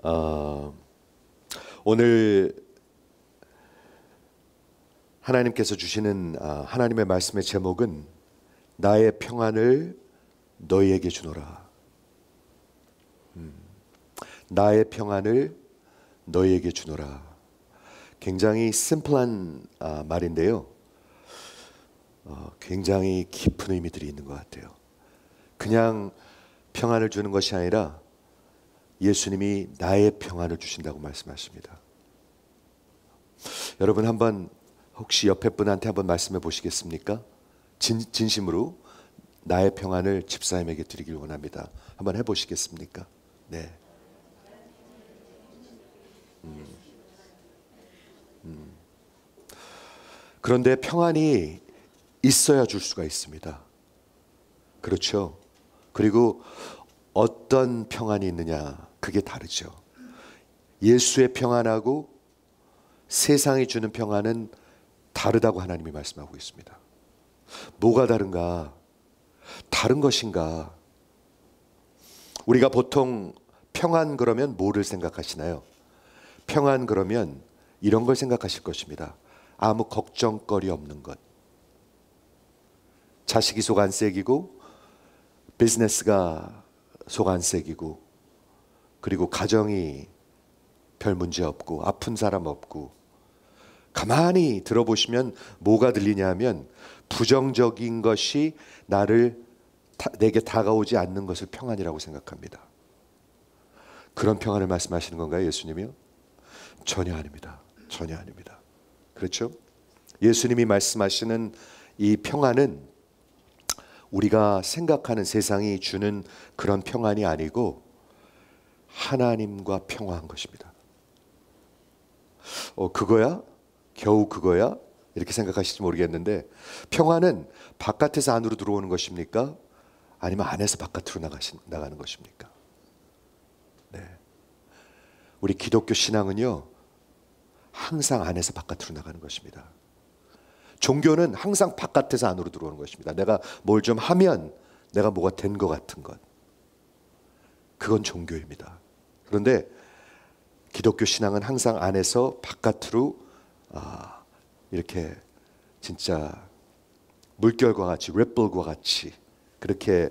어, 오늘 하나님께서 주시는 하나님의 말씀의 제목은 나의 평안을 너희에게 주노라. 나의 평안을 너희에게 주노라. 굉장히 심플한 말인데요. 굉장히 깊은 의미들이 있는 것 같아요. 그냥 평안을 주는 것이 아니라 예수님이 나의 평안을 주신다고 말씀하십니다. 여러분 한번 혹시 옆에 분한테 한번 말씀해 보시겠습니까? 진심으로 나의 평안을 집사님에게 드리길 원합니다. 한번 해보시겠습니까? 네. 그런데 평안이 있어야 줄 수가 있습니다. 그렇죠? 그리고 어떤 평안이 있느냐, 그게 다르죠. 예수의 평안하고 세상이 주는 평안은 다르다고 하나님이 말씀하고 있습니다. 뭐가 다른가? 다른 것인가? 우리가 보통 평안 그러면 뭐를 생각하시나요? 평안 그러면 이런 걸 생각하실 것입니다. 아무 걱정거리 없는 것. 자식이 속 안 새기고 비즈니스가 속 안 새기고 그리고 가정이 별 문제 없고 아픈 사람 없고. 가만히 들어보시면 뭐가 들리냐면 부정적인 것이 내게 다가오지 않는 것을 평안이라고 생각합니다. 그런 평안을 말씀하시는 건가요, 예수님이요? 전혀 아닙니다. 전혀 아닙니다. 그렇죠? 예수님이 말씀하시는 이 평안은 우리가 생각하는 세상이 주는 그런 평안이 아니고 하나님과 평화한 것입니다. 그거야? 겨우 그거야? 이렇게 생각하실지 모르겠는데 평안은 바깥에서 안으로 들어오는 것입니까? 아니면 안에서 바깥으로 나가는 것입니까? 네. 우리 기독교 신앙은요, 항상 안에서 바깥으로 나가는 것입니다. 종교는 항상 바깥에서 안으로 들어오는 것입니다. 내가 뭘 좀 하면 내가 뭐가 된 것 같은 것. 그건 종교입니다. 그런데 기독교 신앙은 항상 안에서 바깥으로 이렇게 진짜 물결과 같이, 랩블과 같이 그렇게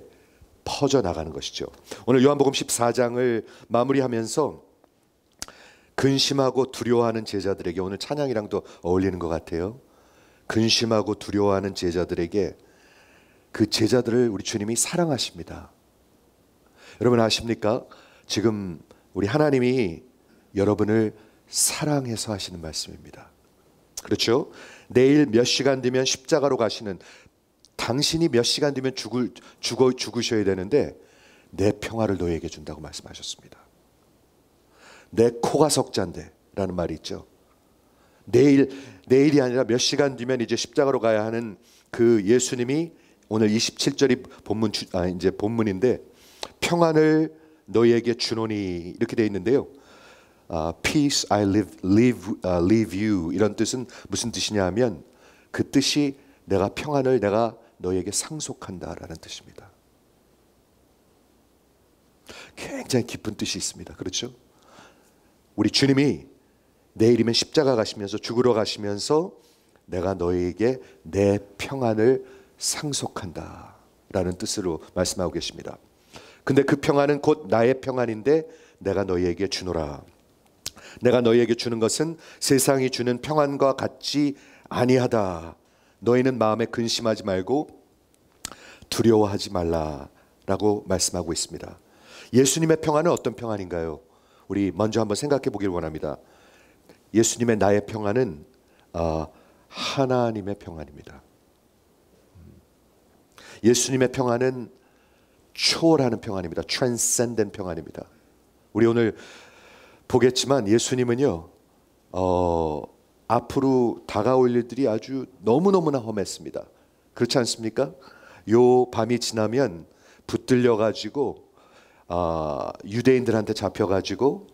퍼져나가는 것이죠. 오늘 요한복음 14장을 마무리하면서 근심하고 두려워하는 제자들에게, 오늘 찬양이랑도 어울리는 것 같아요. 근심하고 두려워하는 제자들에게 그 제자들을 우리 주님이 사랑하십니다. 여러분 아십니까? 지금 우리 하나님이 여러분을 사랑해서 하시는 말씀입니다. 그렇죠? 내일 몇 시간 뒤면 십자가로 가시는 당신이 몇 시간 뒤면 죽으셔야 되는데 내 평화를 너에게 준다고 말씀하셨습니다. 내 코가 석잔데 라는 말이 있죠. 내일이 아니라 몇 시간 뒤면 이제 십자가로 가야 하는 그 예수님이 오늘 27절이 이제 본문인데 평안을 너희에게 주노니 이렇게 되어 있는데요. Peace I leave you 이런 뜻은 무슨 뜻이냐 하면 그 뜻이 평안을 내가 너희에게 상속한다라는 뜻입니다. 굉장히 깊은 뜻이 있습니다. 그렇죠? 우리 주님이 내일이면 십자가 가시면서 죽으러 가시면서 내가 너희에게 내 평안을 상속한다라는 뜻으로 말씀하고 계십니다. 근데 그 평안은 곧 나의 평안인데 내가 너희에게 주노라. 내가 너희에게 주는 것은 세상이 주는 평안과 같지 아니하다. 너희는 마음에 근심하지 말고 두려워하지 말라라고 말씀하고 있습니다. 예수님의 평안은 어떤 평안인가요? 우리 먼저 한번 생각해 보길 원합니다. 예수님의 나의 평안은 하나님의 평안입니다. 예수님의 평안은 초월하는 평안입니다. transcendent 평안입니다. 우리 오늘 보겠지만 예수님은요, 앞으로 다가올 일들이 아주 너무너무나 험했습니다. 그렇지 않습니까? 요 밤이 지나면 붙들려 가지고 유대인들한테 잡혀 가지고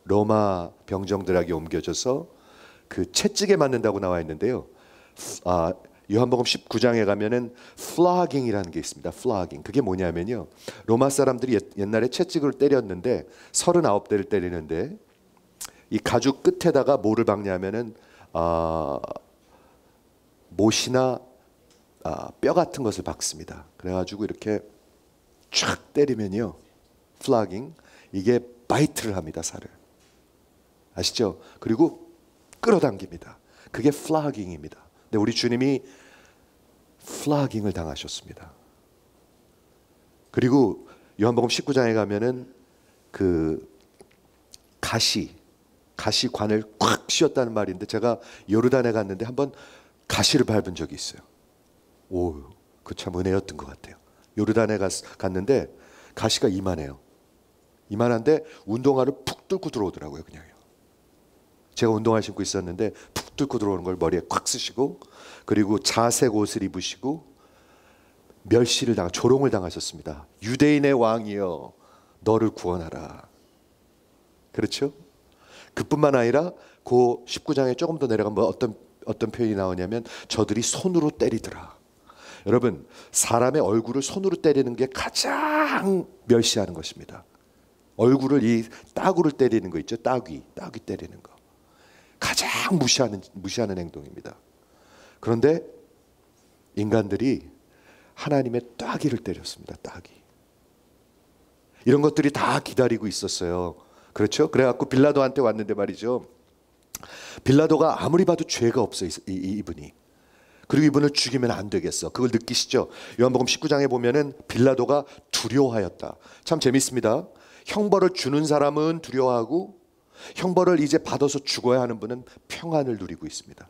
로마 병정들에게 옮겨져서 그 채찍에 맞는다고 나와 있는데요. 요한복음 19장에 가면은 flogging이라는 게 있습니다. flogging. 그게 뭐냐면요. 로마 사람들이 옛날에 채찍으로 때렸는데 39대를 때리는데 이 가죽 끝에다가 뭐를 박냐면은 못이나 뼈 같은 것을 박습니다. 그래가지고 이렇게 촥 때리면요. flogging. 이게 바이트를 합니다. 살을. 아시죠? 그리고 끌어당깁니다. 그게 flogging입니다. 근데 우리 주님이 flogging을 당하셨습니다. 그리고 요한복음 19장에 가면은 그 가시관을 콱 씌웠다는 말인데 제가 요르단에 갔는데 한번 가시를 밟은 적이 있어요. 오, 그 참 은혜였던 것 같아요. 요르단에 갔는데 가시가 이만해요. 이만한데 운동화를 푹 뚫고 들어오더라고요. 그냥요. 제가 운동화 신고 있었는데 푹 뚫고 들어오는 걸 머리에 콱 쓰시고 그리고 자색 옷을 입으시고 조롱을 당하셨습니다. 유대인의 왕이여 너를 구원하라. 그렇죠? 그뿐만 아니라 그 19장에 조금 더 내려가면 어떤 표현이 나오냐면 저들이 손으로 때리더라. 여러분 사람의 얼굴을 손으로 때리는 게 가장 멸시하는 것입니다. 얼굴을 이 따구를 때리는 거 있죠. 따귀 때리는 거. 가장 무시하는 행동입니다. 그런데 인간들이 하나님의 따귀를 때렸습니다. 따귀. 이런 것들이 다 기다리고 있었어요. 그렇죠? 그래갖고 빌라도한테 왔는데 말이죠. 빌라도가 아무리 봐도 죄가 없어요. 이분이. 그리고 이분을 죽이면 안 되겠어. 그걸 느끼시죠? 요한복음 19장에 보면은 빌라도가 두려워하였다. 참 재밌습니다. 형벌을 주는 사람은 두려워하고 형벌을 이제 받아서 죽어야 하는 분은 평안을 누리고 있습니다.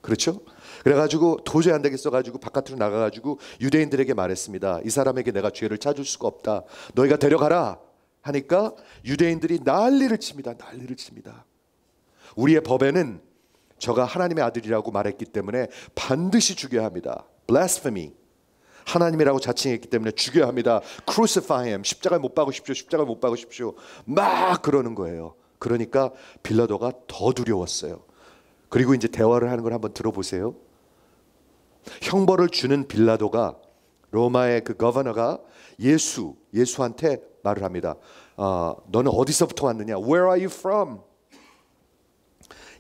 그렇죠? 그래가지고 도저히 안 되겠어가지고 바깥으로 나가가지고 유대인들에게 말했습니다. 이 사람에게 내가 죄를 찾을 수가 없다. 너희가 데려가라 하니까 유대인들이 난리를 칩니다. 우리의 법에는 저가 하나님의 아들이라고 말했기 때문에 반드시 죽여야 합니다. blasphemy. 하나님이라고 자칭했기 때문에 죽여야 합니다. Crucify him. 십자가에 못 박으십시오. 막 그러는 거예요. 그러니까 빌라도가 더 두려웠어요. 그리고 이제 대화를 하는 걸 한번 들어보세요. 형벌을 주는 빌라도가 로마의 그 거버너가 예수한테 말을 합니다. 너는 어디서부터 왔느냐? Where are you from?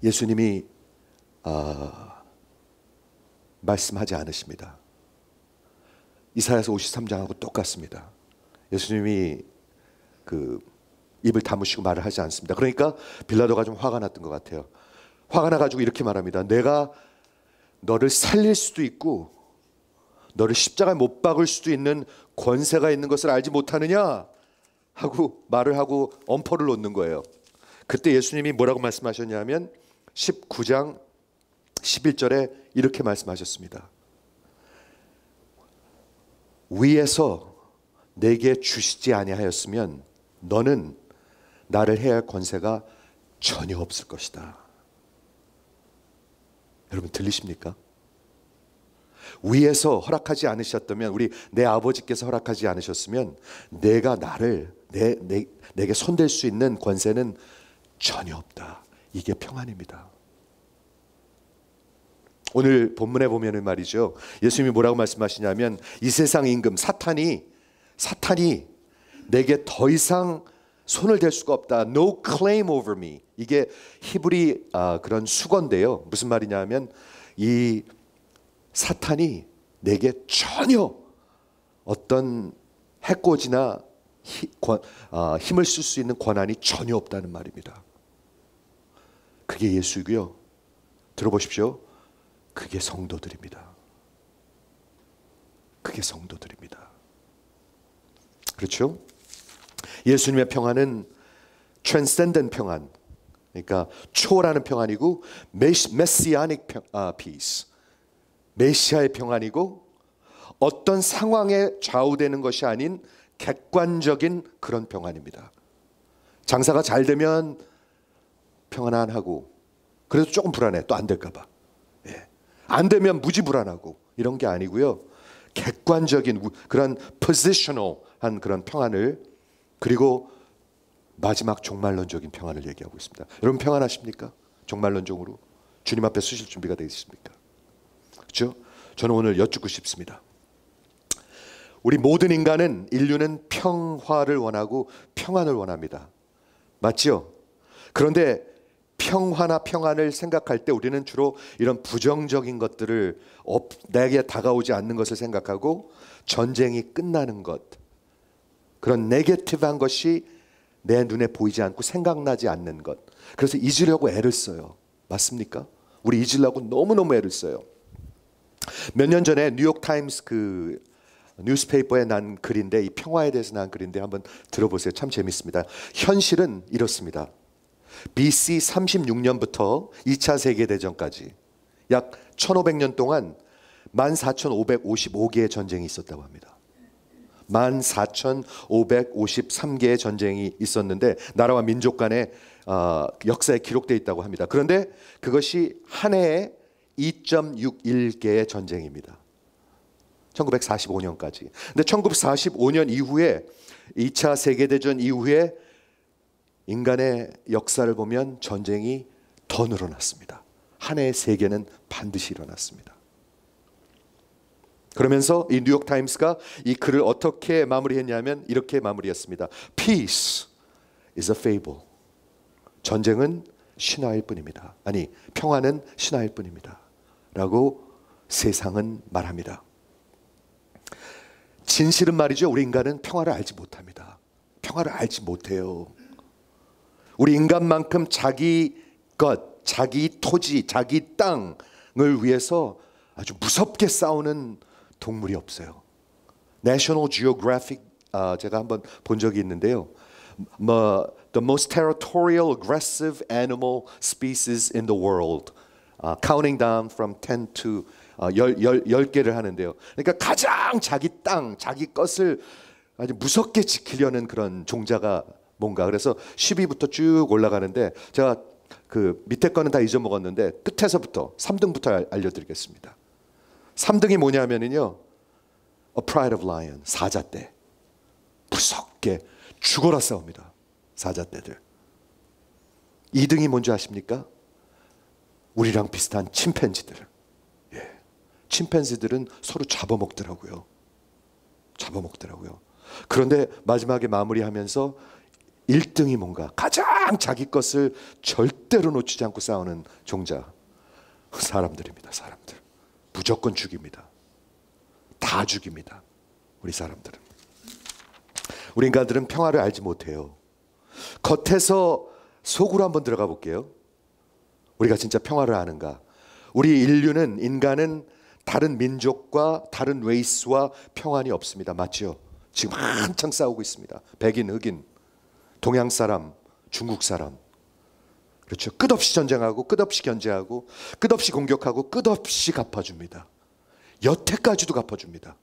예수님이 말씀하지 않으십니다. 이사야서 53장하고 똑같습니다. 예수님이 그 입을 다무시고 말을 하지 않습니다. 그러니까 빌라도가 좀 화가 났던 것 같아요. 화가 나가지고 이렇게 말합니다. 내가 너를 살릴 수도 있고 너를 십자가에 못 박을 수도 있는 권세가 있는 것을 알지 못하느냐 하고 말을 하고 엄포를 놓는 거예요. 그때 예수님이 뭐라고 말씀하셨냐면 19장 11절에 이렇게 말씀하셨습니다. 위에서 내게 주시지 아니하였으면 너는 나를 해야 할 권세가 전혀 없을 것이다. 여러분 들리십니까? 위에서 허락하지 않으셨다면 내 아버지께서 허락하지 않으셨으면 내가 내게 손댈 수 있는 권세는 전혀 없다. 이게 평안입니다. 오늘 본문에 보면은 말이죠. 예수님이 뭐라고 말씀하시냐면 이 세상 임금 사탄이 내게 더 이상 손을 댈 수가 없다. No claim over me. 이게 히브리 그런 수건인데요. 무슨 말이냐면 이 사탄이 내게 전혀 어떤 해코지나 힘을 쓸 수 있는 권한이 전혀 없다는 말입니다. 그게 예수고요. 들어보십시오. 그게 성도들입니다. 그렇죠? 예수님의 평안은 transcendent 평안, 그러니까 초월하는 평안이고 messianic peace, 메시아의 평안이고 어떤 상황에 좌우되는 것이 아닌 객관적인 그런 평안입니다. 장사가 잘 되면 평안하고 그래도 조금 불안해. 또 안 될까 봐. 안 되면 무지 불안하고 이런 게 아니고요. 객관적인 그런 positional한 그런 평안을, 그리고 마지막 종말론적인 평안을 얘기하고 있습니다. 여러분 평안하십니까? 종말론적으로 주님 앞에 서실 준비가 되어 있습니까? 그렇죠? 저는 오늘 여쭙고 싶습니다. 우리 모든 인류는 평화를 원하고 평안을 원합니다. 맞죠? 그런데 평화나 평안을 생각할 때 우리는 주로 이런 부정적인 것들을 내게 다가오지 않는 것을 생각하고 전쟁이 끝나는 것, 그런 네게티브한 것이 내 눈에 보이지 않고 생각나지 않는 것, 그래서 잊으려고 애를 써요. 맞습니까? 우리 잊으려고 너무너무 애를 써요. 몇 년 전에 뉴욕타임스 그 뉴스페이퍼에 난 글인데, 이 평화에 대해서 난 글인데 한번 들어보세요. 참 재밌습니다. 현실은 이렇습니다. BC 36년부터 2차 세계대전까지 약 1500년 동안 14,555개의 전쟁이 있었다고 합니다. 14,553개의 전쟁이 있었는데 나라와 민족 간의 역사에 기록되어 있다고 합니다. 그런데 그것이 한 해에 2.61개의 전쟁입니다. 1945년까지. 근데 1945년 이후에 2차 세계대전 이후에 인간의 역사를 보면 전쟁이 더 늘어났습니다. 한 해에 3개는 반드시 일어났습니다. 그러면서 이 뉴욕타임스가 이 글을 어떻게 마무리했냐면 이렇게 마무리했습니다. Peace is a fable. 전쟁은 신화일 뿐입니다. 아니, 평화는 신화일 뿐입니다. 라고 세상은 말합니다. 진실은 말이죠. 우리 인간은 평화를 알지 못합니다. 평화를 알지 못해요. 우리 인간만큼 자기 것, 자기 토지, 자기 땅을 위해서 아주 무섭게 싸우는 동물이 없어요. National Geographic 제가 한번 본 적이 있는데요. The most territorial aggressive animal species in the world. Counting down from 10 to 10개를 하는데요. 그러니까 가장 자기 땅, 자기 것을 아주 무섭게 지키려는 그런 종자가 뭔가. 그래서 10위부터 쭉 올라가는데 제가 그 밑에 거는 다 잊어먹었는데 끝에서부터 3등부터 알려드리겠습니다. 3등이 뭐냐면요, A Pride of Lion, 사자떼. 무섭게 죽어라 싸웁니다. 사자떼들. 2등이 뭔지 아십니까? 우리랑 비슷한 침팬지들. 예. 침팬지들은 서로 잡아먹더라고요. 그런데 마지막에 마무리하면서 1등이 뭔가 가장 자기 것을 절대로 놓치지 않고 싸우는 종자. 사람들입니다. 사람들. 무조건 죽입니다. 다 죽입니다. 우리 사람들은. 우리 인간들은 평화를 알지 못해요. 겉에서 속으로 한번 들어가 볼게요. 우리가 진짜 평화를 아는가? 우리 인간은 다른 민족과 다른 레이스와 평안이 없습니다. 맞죠? 지금 한창 싸우고 있습니다. 백인, 흑인, 동양 사람, 중국 사람. 그렇죠? 끝없이 전쟁하고 끝없이 견제하고 끝없이 공격하고 끝없이 갚아줍니다. 여태까지도 갚아줍니다.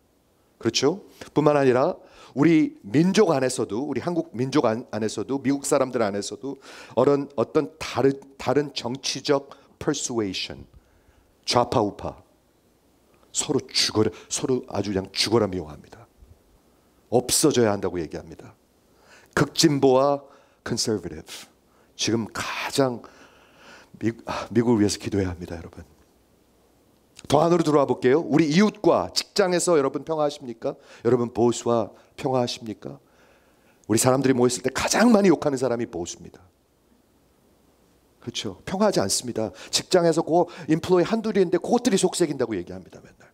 그렇죠? 뿐만 아니라 우리 민족 안에서도, 우리 한국 민족 안에서도, 미국 사람들 안에서도 어떤 다른 정치적 persuasion, 좌파 우파 서로 아주 그냥 죽어라 미워합니다. 없어져야 한다고 얘기합니다. 극진보와 conservative. 지금 가장 미국을 위해서 기도해야 합니다, 여러분. 더 안으로 들어와 볼게요. 우리 이웃과 직장에서 여러분 평화하십니까? 여러분 보수와 평화하십니까? 우리 사람들이 모였을 때 가장 많이 욕하는 사람이 보수입니다. 그렇죠? 평화하지 않습니다. 직장에서 그 인플로이 한둘이인데 그것들이 속색인다고 얘기합니다, 맨날.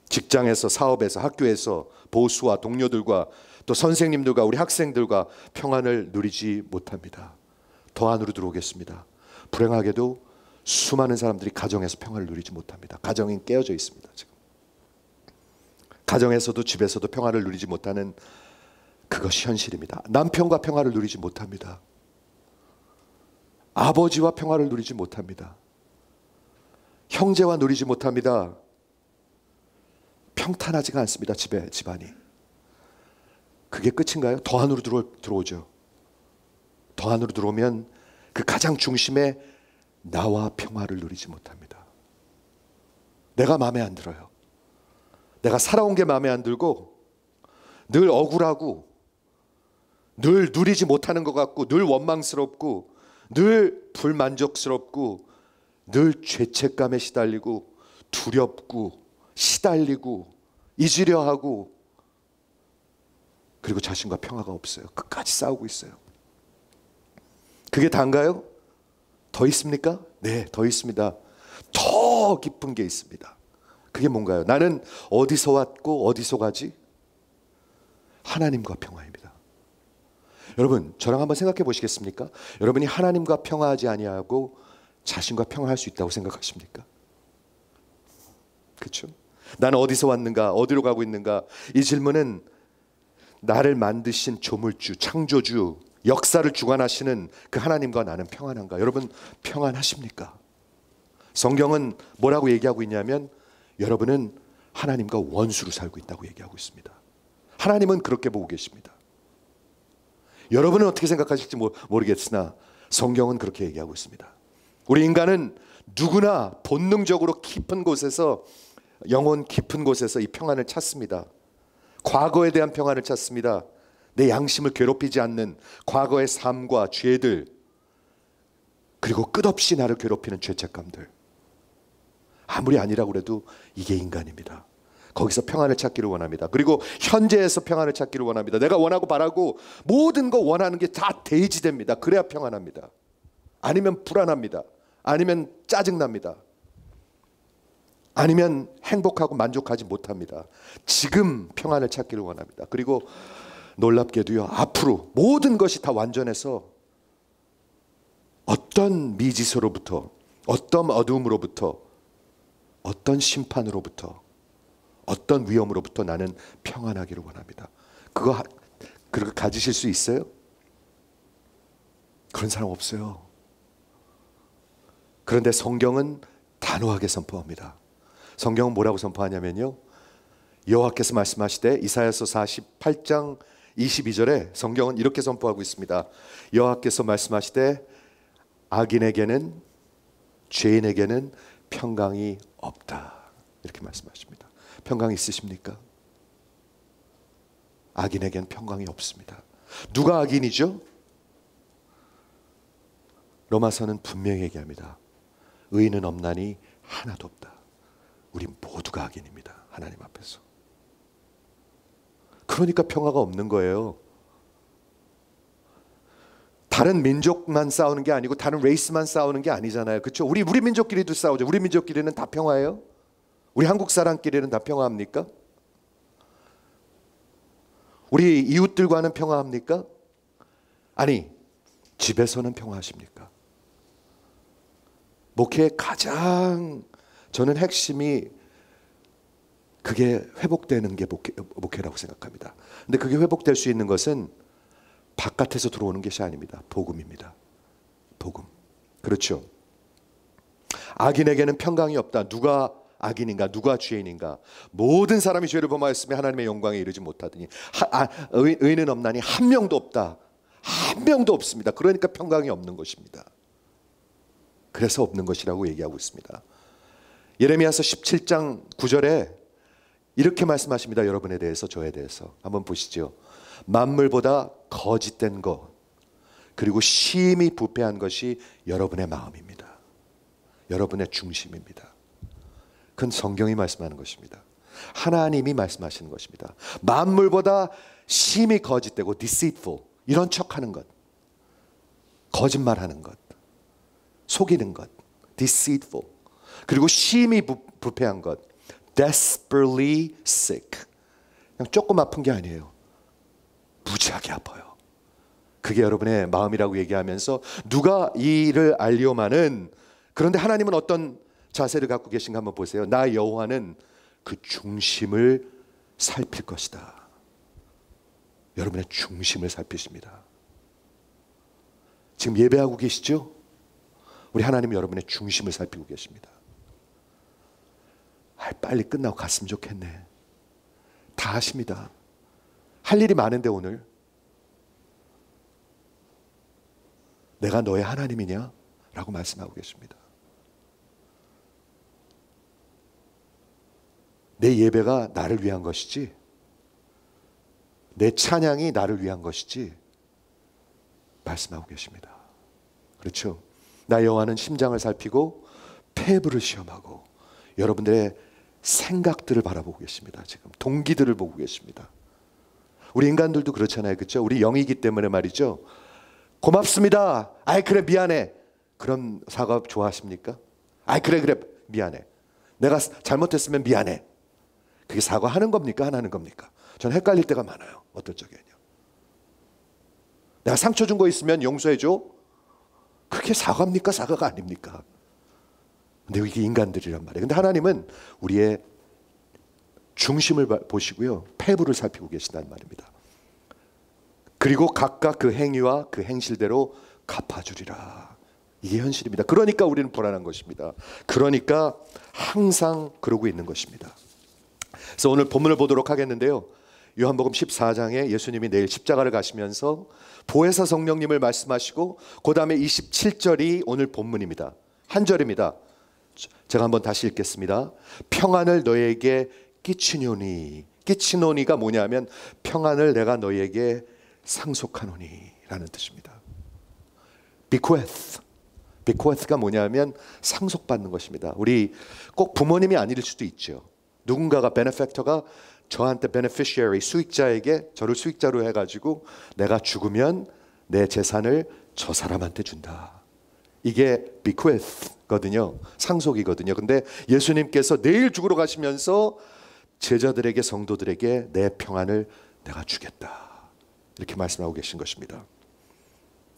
직장에서, 사업에서, 학교에서 보수와 동료들과 또 선생님들과 우리 학생들과 평안을 누리지 못합니다. 더 안으로 들어오겠습니다. 불행하게도 수많은 사람들이 가정에서 평화를 누리지 못합니다. 가정이 깨어져 있습니다. 지금. 가정에서도 집에서도 평화를 누리지 못하는 그것이 현실입니다. 남편과 평화를 누리지 못합니다. 아버지와 평화를 누리지 못합니다. 형제와 누리지 못합니다. 평탄하지가 않습니다. 집안이. 그게 끝인가요? 더 안으로 들어오죠. 더 안으로 들어오면 그 가장 중심에 나와 평화를 누리지 못합니다. 내가 마음에 안 들어요. 내가 살아온 게 마음에 안 들고 늘 억울하고 늘 누리지 못하는 것 같고 늘 원망스럽고 늘 불만족스럽고 늘 죄책감에 시달리고 두렵고 시달리고 잊으려 하고, 그리고 자신과 평화가 없어요. 끝까지 싸우고 있어요. 그게 다인가요? 더 있습니까? 네, 더 있습니다. 더 깊은 게 있습니다. 그게 뭔가요? 나는 어디서 왔고 어디서 가지? 하나님과 평화입니다. 여러분, 저랑 한번 생각해 보시겠습니까? 여러분이 하나님과 평화하지 아니하고 자신과 평화할 수 있다고 생각하십니까? 그렇죠? 나는 어디서 왔는가? 어디로 가고 있는가? 이 질문은 나를 만드신 조물주, 창조주, 역사를 주관하시는 그 하나님과 나는 평안한가? 여러분, 평안하십니까? 성경은 뭐라고 얘기하고 있냐면 여러분은 하나님과 원수로 살고 있다고 얘기하고 있습니다. 하나님은 그렇게 보고 계십니다. 여러분은 어떻게 생각하실지 모르겠으나 성경은 그렇게 얘기하고 있습니다. 우리 인간은 누구나 본능적으로 깊은 곳에서, 영혼 깊은 곳에서 이 평안을 찾습니다. 과거에 대한 평안을 찾습니다. 내 양심을 괴롭히지 않는 과거의 삶과 죄들, 그리고 끝없이 나를 괴롭히는 죄책감들, 아무리 아니라고 해도 이게 인간입니다. 거기서 평안을 찾기를 원합니다. 그리고 현재에서 평안을 찾기를 원합니다. 내가 원하고 바라고 모든 거 원하는 게 다 대지됩니다. 그래야 평안합니다. 아니면 불안합니다. 아니면 짜증납니다. 아니면 행복하고 만족하지 못합니다. 지금 평안을 찾기를 원합니다. 그리고 놀랍게도요, 앞으로 모든 것이 다 완전해서 어떤 미지수로부터, 어떤 어두움으로부터, 어떤 심판으로부터, 어떤 위험으로부터 나는 평안하기를 원합니다. 그거 가지실 수 있어요? 그런 사람 없어요. 그런데 성경은 단호하게 선포합니다. 성경은 뭐라고 선포하냐면요, 여호와께서 말씀하시되, 이사야서 48장 22절에 성경은 이렇게 선포하고 있습니다. 여호와께서 말씀하시되 악인에게는, 죄인에게는 평강이 없다, 이렇게 말씀하십니다. 평강이 있으십니까? 악인에게는 평강이 없습니다. 누가 악인이죠? 로마서는 분명히 얘기합니다. 의인은 없나니 하나도 없다. 우린 모두가 악인입니다. 하나님 앞에서. 그러니까 평화가 없는 거예요. 다른 민족만 싸우는 게 아니고 다른 레이스만 싸우는 게 아니잖아요. 그렇죠? 우리 민족끼리도 싸우죠. 우리 민족끼리는 다 평화예요? 우리 한국 사람끼리는 다 평화합니까? 우리 이웃들과는 평화합니까? 아니, 집에서는 평화하십니까? 목회의 가장 저는 핵심이 그게 회복되는 게 목회라고 생각합니다. 근데 그게 회복될 수 있는 것은 바깥에서 들어오는 것이 아닙니다. 복음입니다. 복음. 그렇죠. 악인에게는 평강이 없다. 누가 악인인가? 누가 죄인인가? 모든 사람이 죄를 범하였으며 하나님의 영광에 이르지 못하더니 의인은 없나니 한 명도 없다. 한 명도 없습니다. 그러니까 평강이 없는 것입니다. 그래서 없는 것이라고 얘기하고 있습니다. 예레미야서 17장 9절에 이렇게 말씀하십니다. 여러분에 대해서, 저에 대해서 한번 보시죠. 만물보다 거짓된 것, 그리고 심히 부패한 것이 여러분의 마음입니다. 여러분의 중심입니다. 그건 성경이 말씀하는 것입니다. 하나님이 말씀하시는 것입니다. 만물보다 심히 거짓되고 deceitful, 이런 척하는 것, 거짓말하는 것, 속이는 것, deceitful, 그리고 심히 부패한 것, desperately sick, 그냥 조금 아픈 게 아니에요. 무지하게 아파요. 그게 여러분의 마음이라고 얘기하면서 누가 이 일을 알리오마는, 그런데 하나님은 어떤 자세를 갖고 계신가 한번 보세요. 나 여호와는 그 중심을 살필 것이다. 여러분의 중심을 살피십니다. 지금 예배하고 계시죠? 우리 하나님은 여러분의 중심을 살피고 계십니다. 빨리 끝나고 갔으면 좋겠네. 다 하십니다. 할 일이 많은데 오늘 내가 너의 하나님이냐? 라고 말씀하고 계십니다. 내 예배가 나를 위한 것이지, 내 찬양이 나를 위한 것이지 말씀하고 계십니다. 그렇죠? 나 여호와는 심장을 살피고 폐부를 시험하고 여러분들의 생각들을 바라보고 계십니다. 지금 동기들을 보고 계십니다. 우리 인간들도 그렇잖아요, 그렇죠? 우리 영이기 때문에 말이죠. 고맙습니다. 아이 그래 미안해. 그런 사과 좋아하십니까? 아이 그래 미안해. 내가 잘못했으면 미안해. 그게 사과하는 겁니까? 안 하는 겁니까? 저는 헷갈릴 때가 많아요. 어떨 적에는요. 내가 상처 준 거 있으면 용서해줘. 그게 사과입니까? 사과가 아닙니까? 근데 이게 인간들이란 말이에요. 근데 하나님은 우리의 중심을 보시고요, 폐부를 살피고 계신다는 말입니다. 그리고 각각 그 행위와 그 행실대로 갚아주리라. 이게 현실입니다. 그러니까 우리는 불안한 것입니다. 그러니까 항상 그러고 있는 것입니다. 그래서 오늘 본문을 보도록 하겠는데요, 요한복음 14장에 예수님이 내일 십자가를 가시면서 보혜사 성령님을 말씀하시고 그 다음에 27절이 오늘 본문입니다. 한 절입니다. 제가 한번 다시 읽겠습니다. 평안을 너에게 끼치노니. 끼치노니가 뭐냐면 평안을 내가 너에게 상속하노니 라는 뜻입니다. bequeath가 뭐냐면 상속받는 것입니다. 우리 꼭 부모님이 아닐 수도 있죠. 누군가가 benefactor가 저한테 beneficiary, 수익자에게 저를 수익자로 해가지고 내가 죽으면 내 재산을 저 사람한테 준다. 이게 bequeath거든요. 상속이거든요. 근데 예수님께서 내일 죽으러 가시면서 제자들에게, 성도들에게 내 평안을 내가 주겠다, 이렇게 말씀하고 계신 것입니다.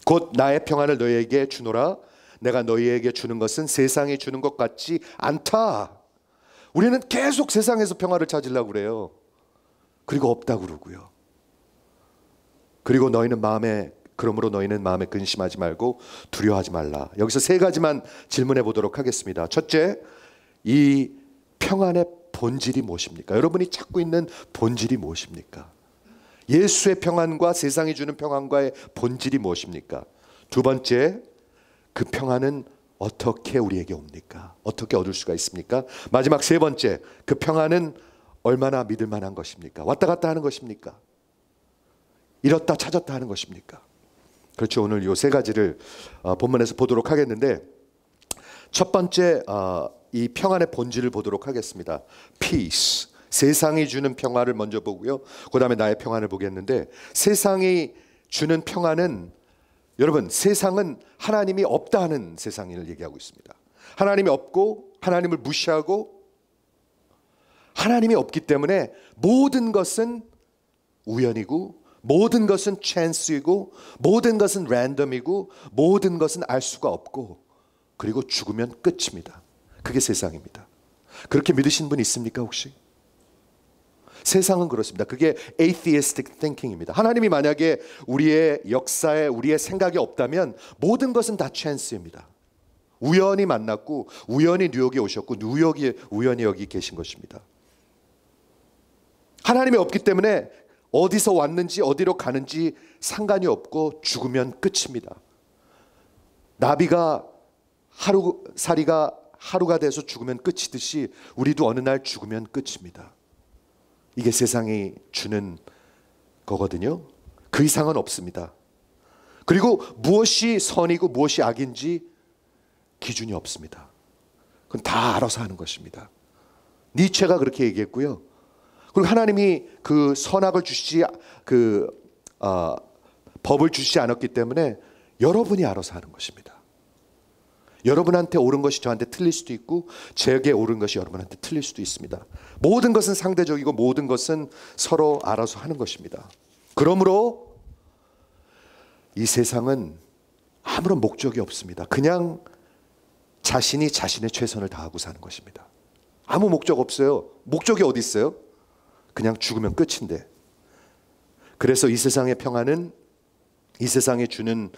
곧 나의 평안을 너희에게 주노라. 내가 너희에게 주는 것은 세상이 주는 것 같지 않다. 우리는 계속 세상에서 평화를 찾으려고 그래요. 그리고 없다고 그러고요. 그리고 그러므로 너희는 마음에 근심하지 말고 두려워하지 말라. 여기서 세 가지만 질문해 보도록 하겠습니다. 첫째, 이 평안의 본질이 무엇입니까? 여러분이 찾고 있는 본질이 무엇입니까? 예수의 평안과 세상이 주는 평안과의 본질이 무엇입니까? 두 번째, 그 평안은 어떻게 우리에게 옵니까? 어떻게 얻을 수가 있습니까? 마지막 세 번째, 그 평안은 얼마나 믿을 만한 것입니까? 왔다 갔다 하는 것입니까? 잃었다 찾았다 하는 것입니까? 그렇죠. 오늘 이 세 가지를 본문에서 보도록 하겠는데, 첫 번째 이 평안의 본질을 보도록 하겠습니다. Peace. 세상이 주는 평화를 먼저 보고요, 그 다음에 나의 평안을 보겠는데, 세상이 주는 평안은, 여러분, 세상은 하나님이 없다는 세상을 얘기하고 있습니다. 하나님이 없고 하나님을 무시하고 하나님이 없기 때문에 모든 것은 우연이고 모든 것은 chance이고 모든 것은 random이고 모든 것은 알 수가 없고 그리고 죽으면 끝입니다. 그게 세상입니다. 그렇게 믿으신 분 있습니까 혹시? 세상은 그렇습니다. 그게 atheistic thinking입니다. 하나님이 만약에 우리의 역사에 우리의 생각이 없다면 모든 것은 다 chance입니다. 우연히 만났고 우연히 뉴욕에 오셨고 우연히 여기 계신 것입니다. 하나님이 없기 때문에 어디서 왔는지 어디로 가는지 상관이 없고 죽으면 끝입니다. 나비가 하루살이가 하루가 돼서 죽으면 끝이듯이 우리도 어느 날 죽으면 끝입니다. 이게 세상이 주는 거거든요. 그 이상은 없습니다. 그리고 무엇이 선이고 무엇이 악인지 기준이 없습니다. 그건 다 알아서 하는 것입니다. 니체가 그렇게 얘기했고요. 그리고 하나님이 그 선악을 법을 주시지 않았기 때문에 여러분이 알아서 하는 것입니다. 여러분한테 옳은 것이 저한테 틀릴 수도 있고 제게 옳은 것이 여러분한테 틀릴 수도 있습니다. 모든 것은 상대적이고 모든 것은 서로 알아서 하는 것입니다. 그러므로 이 세상은 아무런 목적이 없습니다. 그냥 자신이 자신의 최선을 다하고 사는 것입니다. 아무 목적 없어요. 목적이 어디 있어요? 그냥 죽으면 끝인데. 그래서 이 세상의 평안은, 이 세상에 주는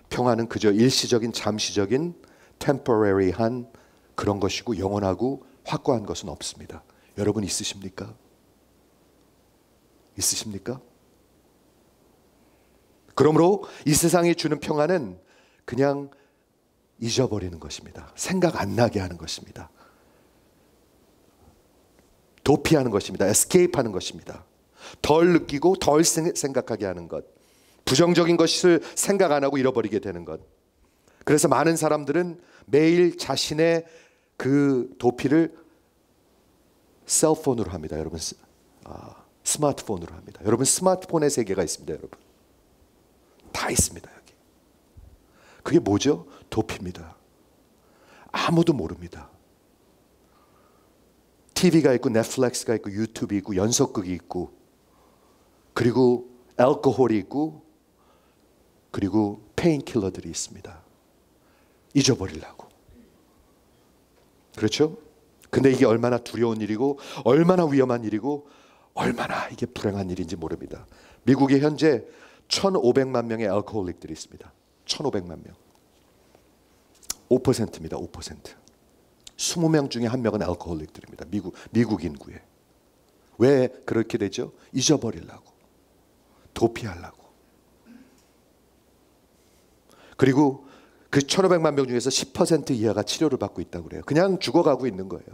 평안은 그저 일시적인 잠시적인 temporary한 그런 것이고 영원하고 확고한 것은 없습니다. 여러분 있으십니까? 있으십니까? 그러므로 이 세상이 주는 평안은 그냥 잊어버리는 것입니다. 생각 안 나게 하는 것입니다. 도피하는 것입니다. escape하는 것입니다. 덜 느끼고 덜 생각하게 하는 것. 부정적인 것을 생각 안 하고 잃어버리게 되는 것. 그래서 많은 사람들은 매일 자신의 그 도피를 셀폰으로 합니다. 여러분, 스마트폰으로 합니다. 여러분, 스마트폰의 세계가 있습니다. 여러분, 다 있습니다. 여기. 그게 뭐죠? 도피입니다. 아무도 모릅니다. TV가 있고 넷플릭스가 있고 유튜브 있고 연속극이 있고 그리고 알코올이 있고 그리고 페인킬러들이 있습니다. 잊어버리려고. 그렇죠? 근데 이게 얼마나 두려운 일이고 얼마나 위험한 일이고 얼마나 이게 불행한 일인지 모릅니다. 미국에 현재 1,500만 명의 알코올릭들이 있습니다. 1,500만 명. 5%입니다. 5%. 20명 중에 한 명은 알코올릭들입니다. 미국 인구에. 왜 그렇게 되죠? 잊어버리려고. 도피하려고. 그리고 그 1,500만 명 중에서 10% 이하가 치료를 받고 있다고 그래요. 그냥 죽어가고 있는 거예요.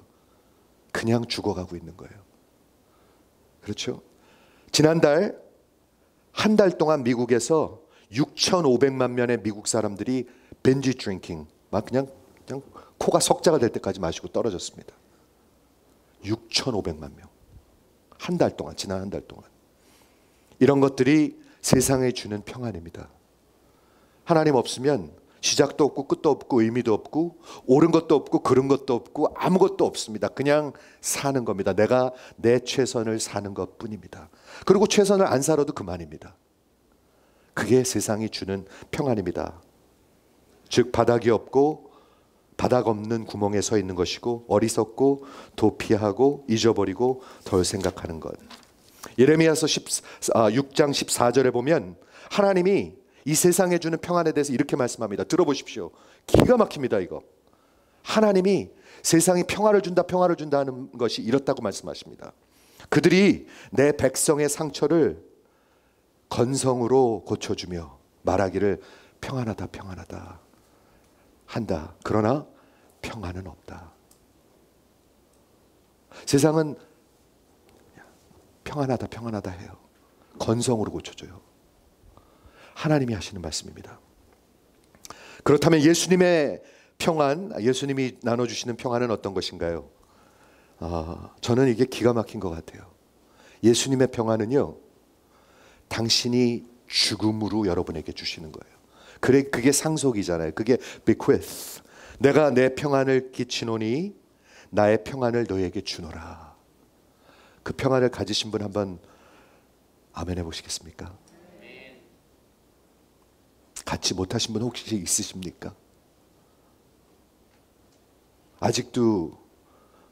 그냥 죽어가고 있는 거예요. 그렇죠? 지난달 한 달 동안 미국에서 6,500만 명의 미국 사람들이 벤지 드링킹, 막 그냥 코가 석자가 될 때까지 마시고 떨어졌습니다. 6,500만 명. 한 달 동안, 지난 한 달 동안. 이런 것들이 세상에 주는 평안입니다. 하나님 없으면 시작도 없고 끝도 없고 의미도 없고 옳은 것도 없고 그른 것도 없고 아무것도 없습니다. 그냥 사는 겁니다. 내가 내 최선을 사는 것뿐입니다. 그리고 최선을 안 살아도 그만입니다. 그게 세상이 주는 평안입니다. 즉 바닥이 없고 바닥 없는 구멍에 서 있는 것이고 어리석고 도피하고 잊어버리고 덜 생각하는 것. 예레미야서 6장 14절에 보면 하나님이 이 세상에 주는 평안에 대해서 이렇게 말씀합니다. 들어보십시오. 기가 막힙니다. 이거. 하나님이 세상에 평화를 준다 하는 것이 이렇다고 말씀하십니다. 그들이 내 백성의 상처를 건성으로 고쳐주며 말하기를 평안하다 한다. 그러나 평안은 없다. 세상은 평안하다 해요. 건성으로 고쳐줘요. 하나님이 하시는 말씀입니다. 그렇다면 예수님의 평안, 예수님이 나눠주시는 평안은 어떤 것인가요? 저는 이게 기가 막힌 것 같아요. 예수님의 평안은요, 당신이 죽음으로 여러분에게 주시는 거예요. 그게 상속이잖아요. 그게 bequeath. 내가 내 평안을 끼치노니 나의 평안을 너에게 주노라. 그 평안을 가지신 분 한번 아멘 해보시겠습니까? 갖지 못하신 분 혹시 있으십니까? 아직도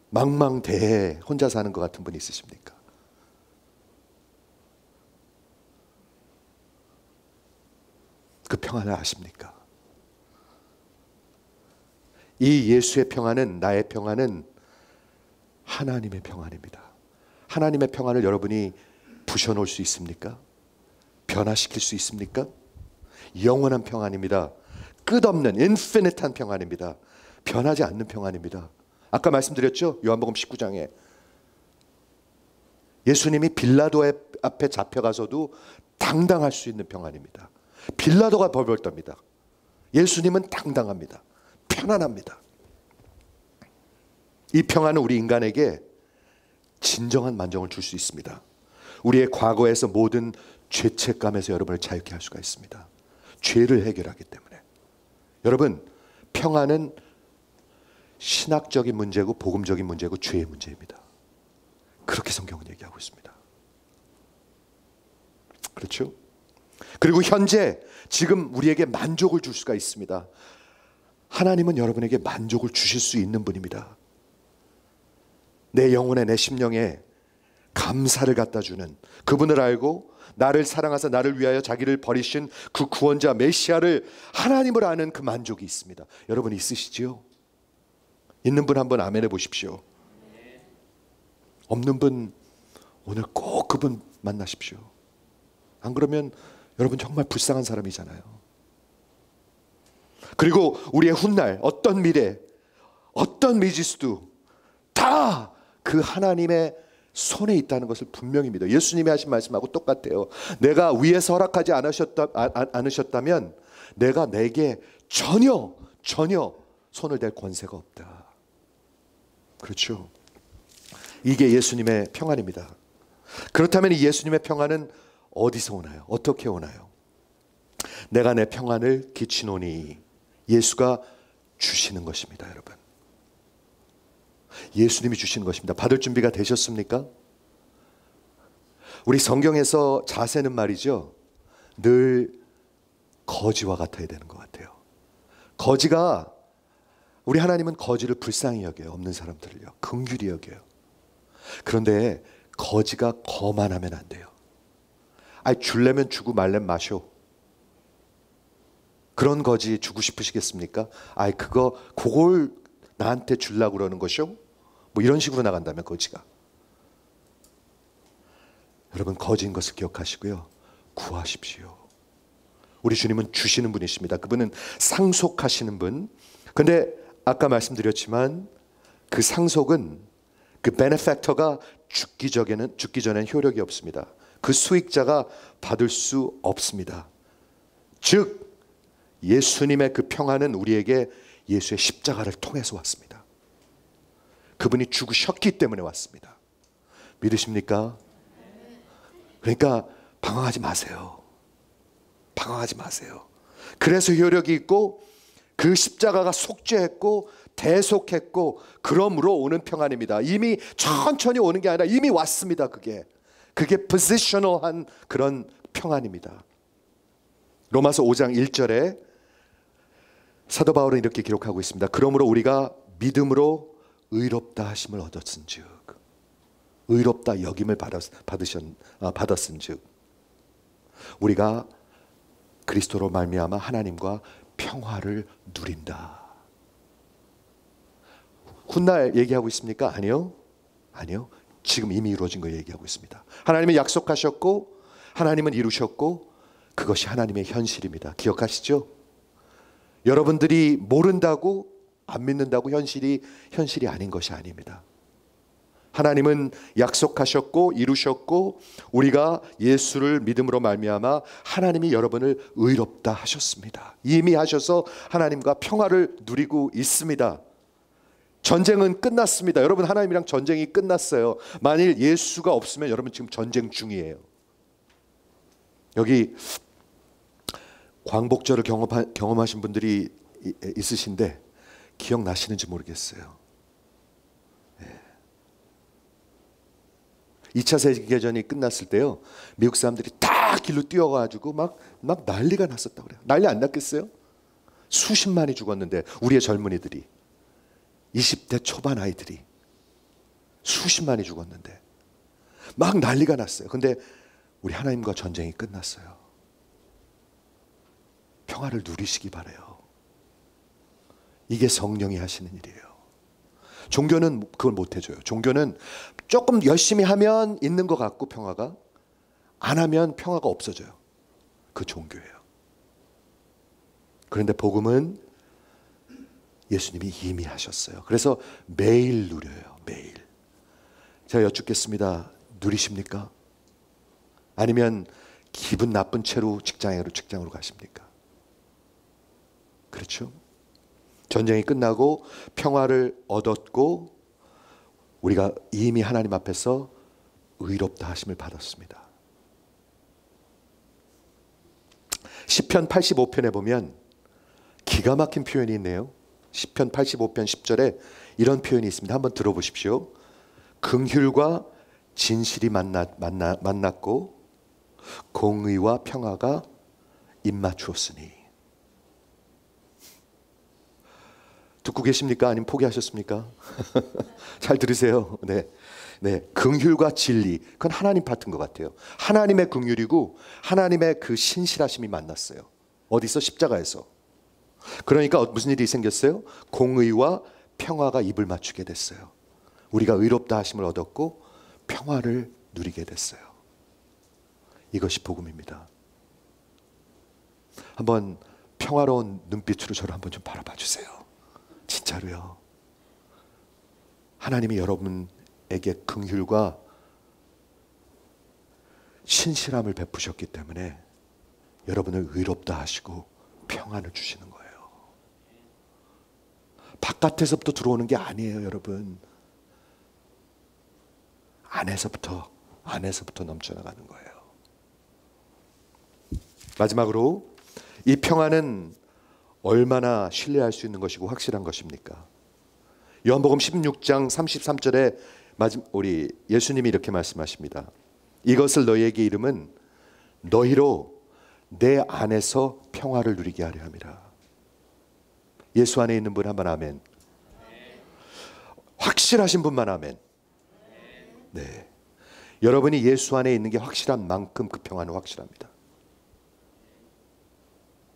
망망대해 혼자 사는 것 같은 분 있으십니까? 그 평안을 아십니까? 이 예수의 평안은, 나의 평안은 하나님의 평안입니다. 하나님의 평안을 여러분이 부셔놓을 수 있습니까? 변화시킬 수 있습니까? 영원한 평안입니다. 끝없는 인피니트한 평안입니다. 변하지 않는 평안입니다. 아까 말씀드렸죠? 요한복음 19장에 예수님이 빌라도 앞에 잡혀가서도 당당할 수 있는 평안입니다. 빌라도가 벌벌 떱니다. 예수님은 당당합니다. 편안합니다. 이 평안은 우리 인간에게 진정한 만족을 줄 수 있습니다. 우리의 과거에서 모든 죄책감에서 여러분을 자유케 할 수가 있습니다. 죄를 해결하기 때문에. 여러분, 평안은 신학적인 문제고 복음적인 문제고 죄의 문제입니다. 그렇게 성경은 얘기하고 있습니다. 그렇죠? 그리고 현재 지금 우리에게 만족을 줄 수가 있습니다. 하나님은 여러분에게 만족을 주실 수 있는 분입니다. 내 영혼에, 내 심령에 감사를 갖다 주는 그분을 알고 나를 사랑하사 나를 위하여 자기를 버리신 그 구원자 메시아를 하나님을 아는 그 만족이 있습니다. 여러분 있으시지요? 있는 분 한번 아멘 해보십시오. 없는 분 오늘 꼭 그분 만나십시오. 안 그러면 여러분 정말 불쌍한 사람이잖아요. 그리고 우리의 훗날 어떤 미래, 어떤 미지수도 다 그 하나님의 손에 있다는 것을 분명히 믿어요. 예수님이 하신 말씀하고 똑같아요. 내가 위에서 허락하지 않으셨다면 내가 내게 전혀 손을 댈 권세가 없다. 그렇죠. 이게 예수님의 평안입니다. 그렇다면 이 예수님의 평안은 어디서 오나요? 어떻게 오나요? 내가 내 평안을 끼치노니, 예수가 주시는 것입니다. 여러분, 예수님이 주시는 것입니다. 받을 준비가 되셨습니까? 우리 성경에서 자세는 말이죠, 늘 거지와 같아야 되는 것 같아요. 거지가, 우리 하나님은 거지를 불쌍히 여겨요. 없는 사람들을요, 긍휼히 여겨요. 그런데 거지가 거만하면 안 돼요. 아니, 줄려면 주고 말려면 마셔. 그런 거지 주고 싶으시겠습니까? 아이, 그걸 나한테 주려고 그러는 것이요? 뭐 이런 식으로 나간다면 거지가. 여러분, 거지인 것을 기억하시고요, 구하십시오. 우리 주님은 주시는 분이십니다. 그분은 상속하시는 분. 근데 아까 말씀드렸지만 그 상속은, 그 베네팩터가 죽기 전에는 효력이 없습니다. 그 수익자가 받을 수 없습니다. 즉 예수님의 그 평안은 우리에게 예수의 십자가를 통해서 왔습니다. 그분이 죽으셨기 때문에 왔습니다. 믿으십니까? 그러니까 방황하지 마세요. 방황하지 마세요. 그래서 효력이 있고, 그 십자가가 속죄했고 대속했고, 그러므로 오는 평안입니다. 이미 천천히 오는 게 아니라 이미 왔습니다. 그게 포지셔널한 그런 평안입니다. 로마서 5장 1절에 사도 바울은 이렇게 기록하고 있습니다. 그러므로 우리가 믿음으로 의롭다 하심을 얻었은즉, 의롭다 여김을 받았은즉, 우리가 그리스도로 말미암아 하나님과 평화를 누린다. 훗날 얘기하고 있습니까? 아니요. 지금 이미 이루어진 거 얘기하고 있습니다. 하나님은 약속하셨고 하나님은 이루셨고, 그것이 하나님의 현실입니다. 기억하시죠? 여러분들이 모른다고, 안 믿는다고 현실이 아닌 것이 아닙니다. 하나님은 약속하셨고 이루셨고, 우리가 예수를 믿음으로 말미암아 하나님이 여러분을 의롭다 하셨습니다. 이미 하셔서 하나님과 평화를 누리고 있습니다. 전쟁은 끝났습니다. 여러분, 하나님이랑 전쟁이 끝났어요. 만일 예수가 없으면 여러분 지금 전쟁 중이에요. 여기 광복절을 경험하신 분들이 있으신데 기억나시는지 모르겠어요. 2차 세계대전이 끝났을 때요, 미국 사람들이 다 길로 뛰어가지고 막 난리가 났었다고 그래요. 난리 안 났겠어요? 수십만이 죽었는데, 우리의 젊은이들이, 20대 초반 아이들이 수십만이 죽었는데 막 난리가 났어요. 근데 우리 하나님과 전쟁이 끝났어요. 평화를 누리시기 바라요. 이게 성령이 하시는 일이에요. 종교는 그걸 못 해줘요. 종교는 조금 열심히 하면 있는 것 같고 평화가, 안 하면 평화가 없어져요. 그 종교예요. 그런데 복음은 예수님이 이미 하셨어요. 그래서 매일 누려요. 매일. 제가 여쭙겠습니다. 누리십니까? 아니면 기분 나쁜 채로 직장으로 가십니까? 그렇죠? 전쟁이 끝나고 평화를 얻었고, 우리가 이미 하나님 앞에서 의롭다 하심을 받았습니다. 시편 85편에 보면 기가 막힌 표현이 있네요. 시편 85편 10절에 이런 표현이 있습니다. 한번 들어보십시오. 긍휼과 진실이 만났고 공의와 평화가 입맞추었으니. 듣고 계십니까? 아니면 포기하셨습니까? 잘 들으세요. 네. 긍휼과 진리, 그건 하나님 파트인 것 같아요. 하나님의 긍휼이고 하나님의 그 신실하심이 만났어요. 어디서? 십자가에서. 그러니까 무슨 일이 생겼어요? 공의와 평화가 입을 맞추게 됐어요. 우리가 의롭다 하심을 얻었고 평화를 누리게 됐어요. 이것이 복음입니다. 한번 평화로운 눈빛으로 저를 한번 좀 바라봐 주세요. 진짜로요. 하나님이 여러분에게 긍휼과 신실함을 베푸셨기 때문에 여러분을 의롭다 하시고 평안을 주시는 거예요. 바깥에서부터 들어오는 게 아니에요, 여러분. 안에서부터 넘쳐나가는 거예요. 마지막으로 이 평안은 얼마나 신뢰할 수 있는 것이고 확실한 것입니까? 요한복음 16장 33절에 우리 예수님이 이렇게 말씀하십니다. 이것을 너희에게 이름은 너희로 내 안에서 평화를 누리게 하려 함이라. 예수 안에 있는 분 한번 아멘. 확실하신 분만 아멘. 네, 여러분이 예수 안에 있는 게 확실한 만큼 그 평안은 확실합니다.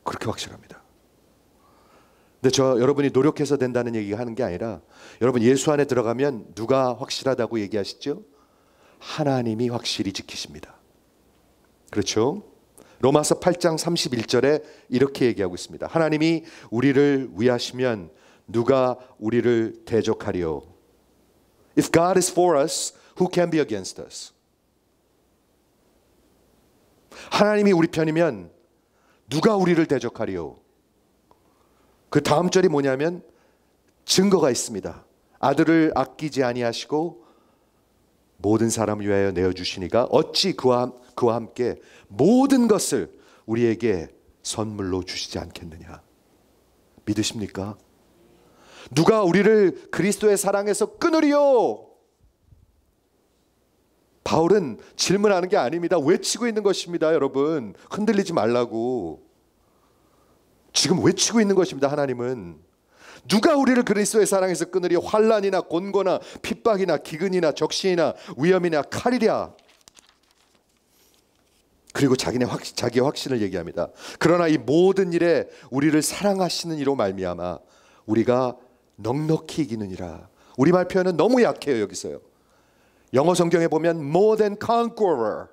그렇게 확실합니다. 근데 여러분이 노력해서 된다는 얘기가 하는 게 아니라, 여러분 예수 안에 들어가면 누가 확실하다고 얘기하시죠? 하나님이 확실히 지키십니다. 그렇죠? 로마서 8장 31절에 이렇게 얘기하고 있습니다. 하나님이 우리를 위하시면 누가 우리를 대적하리요? If God is for us, who can be against us? 하나님이 우리 편이면 누가 우리를 대적하리요? 그 다음 절이 뭐냐면 증거가 있습니다. 아들을 아끼지 아니하시고 모든 사람을 위하여 내어주시니가 어찌 그와 함께 모든 것을 우리에게 선물로 주시지 않겠느냐. 믿으십니까? 누가 우리를 그리스도의 사랑에서 끊으리요? 바울은 질문하는 게 아닙니다. 외치고 있는 것입니다. 여러분, 흔들리지 말라고 지금 외치고 있는 것입니다. 하나님은 누가 우리를 그리스도의 사랑에서 끊으리? 환난이나 곤고나 핍박이나 기근이나 적신이나 위험이나 칼이랴. 그리고 자기의 확신을 얘기합니다. 그러나 이 모든 일에 우리를 사랑하시는 이로 말미암아 우리가 넉넉히 이기느니라. 우리말 표현은 너무 약해요. 여기서요, 영어 성경에 보면 more than conqueror,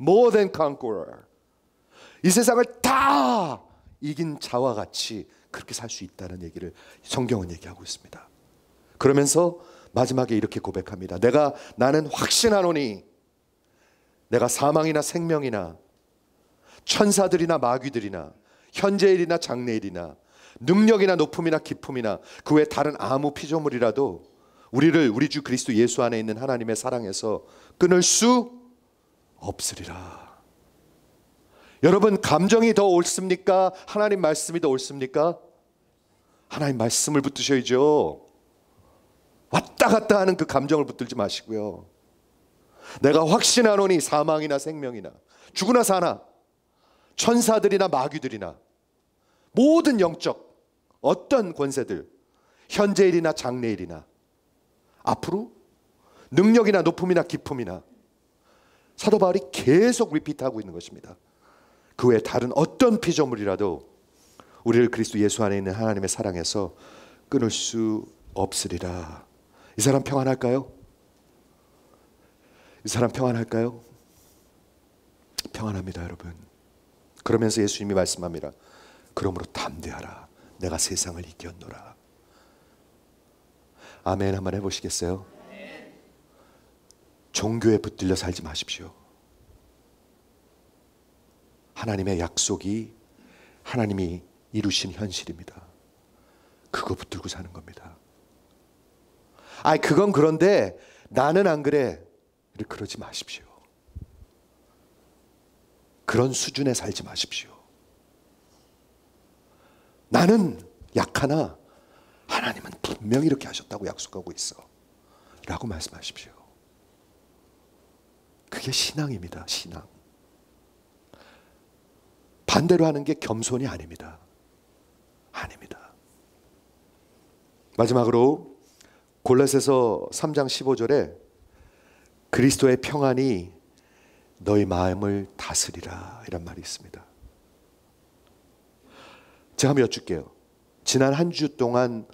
more than conqueror. 이 세상을 다 이긴 자와 같이 그렇게 살 수 있다는 얘기를 성경은 얘기하고 있습니다. 그러면서 마지막에 이렇게 고백합니다. 나는 확신하노니 내가 사망이나 생명이나 천사들이나 마귀들이나 현재일이나 장래일이나 능력이나 높음이나 기품이나 그 외 다른 아무 피조물이라도 우리 주 그리스도 예수 안에 있는 하나님의 사랑에서 끊을 수 없으리라. 여러분, 감정이 더 옳습니까? 하나님 말씀이 더 옳습니까? 하나님 말씀을 붙드셔야죠. 왔다 갔다 하는 그 감정을 붙들지 마시고요. 내가 확신하노니 사망이나 생명이나 죽으나 사나 천사들이나 마귀들이나 모든 영적 어떤 권세들, 현재일이나 장래일이나 앞으로 능력이나 높음이나 기품이나, 사도 바울이 계속 리피트하고 있는 것입니다. 그 외에 다른 어떤 피조물이라도 우리를 그리스도 예수 안에 있는 하나님의 사랑에서 끊을 수 없으리라. 이 사람 평안할까요? 이 사람 평안할까요? 평안합니다, 여러분. 그러면서 예수님이 말씀합니다. 그러므로 담대하라. 내가 세상을 이겼노라. 아멘 한번 해보시겠어요? 종교에 붙들려 살지 마십시오. 하나님의 약속이 하나님이 이루신 현실입니다. 그거 붙들고 사는 겁니다. 그건 그런데 나는 안 그래. 그러지 마십시오. 그런 수준에 살지 마십시오. 나는 약하나 하나님은 분명히 이렇게 하셨다고 약속하고 있어 라고 말씀하십시오. 그게 신앙입니다. 신앙. 반대로 하는 게 겸손이 아닙니다. 아닙니다. 마지막으로 골로새서 3장 15절에 그리스도의 평안이 너희 마음을 다스리라 이란 말이 있습니다. 제가 한번 여쭐게요. 지난 한 주 동안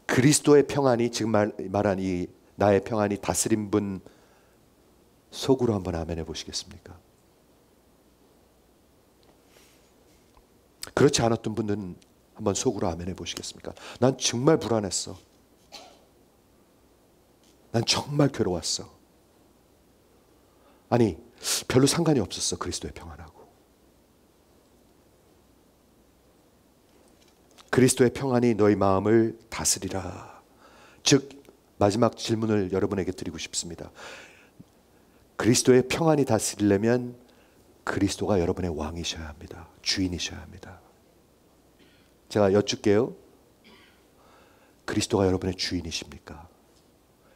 그리스도의 평안이, 지금 말한 이 나의 평안이 다스린 분 속으로 한번 아멘 해보시겠습니까? 그렇지 않았던 분들은 한번 속으로 아멘 해보시겠습니까? 난 정말 불안했어. 난 정말 괴로웠어. 아니, 별로 상관이 없었어. 그리스도의 평안하고. 그리스도의 평안이 너희 마음을 다스리라. 즉, 마지막 질문을 여러분에게 드리고 싶습니다. 그리스도의 평안이 다스리려면 그리스도가 여러분의 왕이셔야 합니다. 주인이셔야 합니다. 제가 여쭙게요. 그리스도가 여러분의 주인이십니까?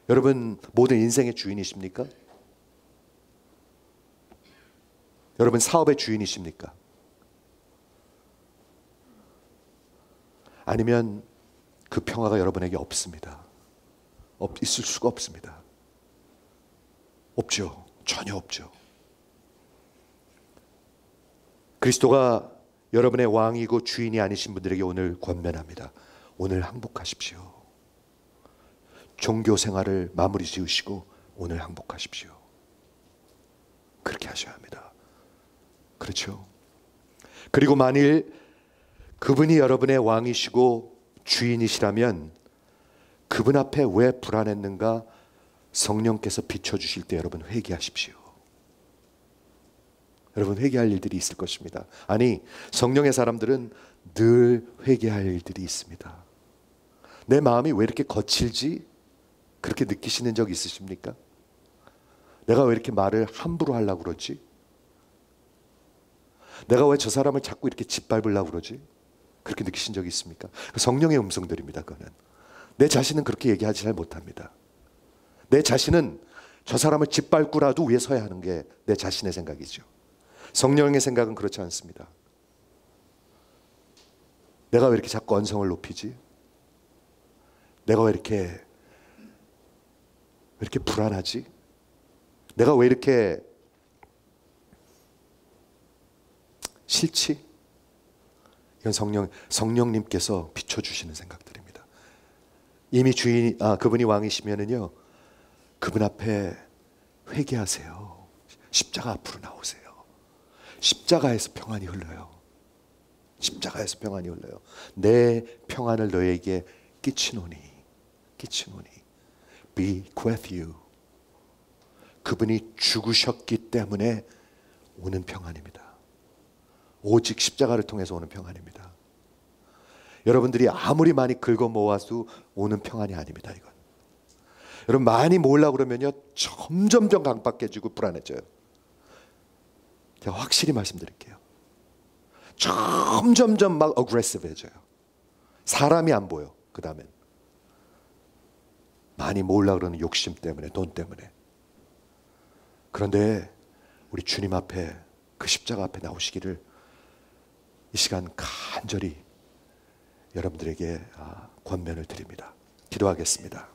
여러분 모든 인생의 주인이십니까? 여러분 사업의 주인이십니까? 아니면 그 평화가 여러분에게 없습니다. 있을 수가 없습니다. 없죠. 전혀 없죠. 그리스도가 여러분의 왕이고 주인이 아니신 분들에게 오늘 권면합니다. 오늘 항복하십시오. 종교 생활을 마무리 지으시고 오늘 항복하십시오. 그렇게 하셔야 합니다. 그렇죠? 그리고 만일 그분이 여러분의 왕이시고 주인이시라면 그분 앞에 왜 불안했는가 성령께서 비춰주실 때 여러분 회개하십시오. 여러분 회개할 일들이 있을 것입니다. 아니, 성령의 사람들은 늘 회개할 일들이 있습니다. 내 마음이 왜 이렇게 거칠지? 그렇게 느끼시는 적 있으십니까? 내가 왜 이렇게 말을 함부로 하려고 그러지? 내가 왜 저 사람을 자꾸 이렇게 짓밟으려고 그러지? 그렇게 느끼신 적이 있습니까? 성령의 음성들입니다. 그거는 내 자신은 그렇게 얘기하지 잘 못합니다. 내 자신은 저 사람을 짓밟고라도 위에 서야 하는 게 내 자신의 생각이죠. 성령의 생각은 그렇지 않습니다. 내가 왜 이렇게 자꾸 언성을 높이지? 내가 왜 이렇게 불안하지? 내가 왜 이렇게 싫지? 이건 성령님께서 비춰주시는 생각들입니다. 이미 그분이 왕이시면은요, 그분 앞에 회개하세요. 십자가 앞으로 나오세요. 십자가에서 평안이 흘러요. 십자가에서 평안이 흘러요. 내 평안을 너에게 끼치노니 bequeath you. 그분이 죽으셨기 때문에 오는 평안입니다. 오직 십자가를 통해서 오는 평안입니다. 여러분들이 아무리 많이 긁어 모아도 오는 평안이 아닙니다. 이건. 여러분 많이 모으려고 그러면요 점점점 강박해지고 불안해져요. 제가 확실히 말씀드릴게요. 점점점 막 어그레시브해져요. 사람이 안 보여. 그 다음엔 많이 모으려고 그러는 욕심 때문에, 돈 때문에. 그런데 우리 주님 앞에, 그 십자가 앞에 나오시기를 이 시간 간절히 여러분들에게 권면을 드립니다. 기도하겠습니다.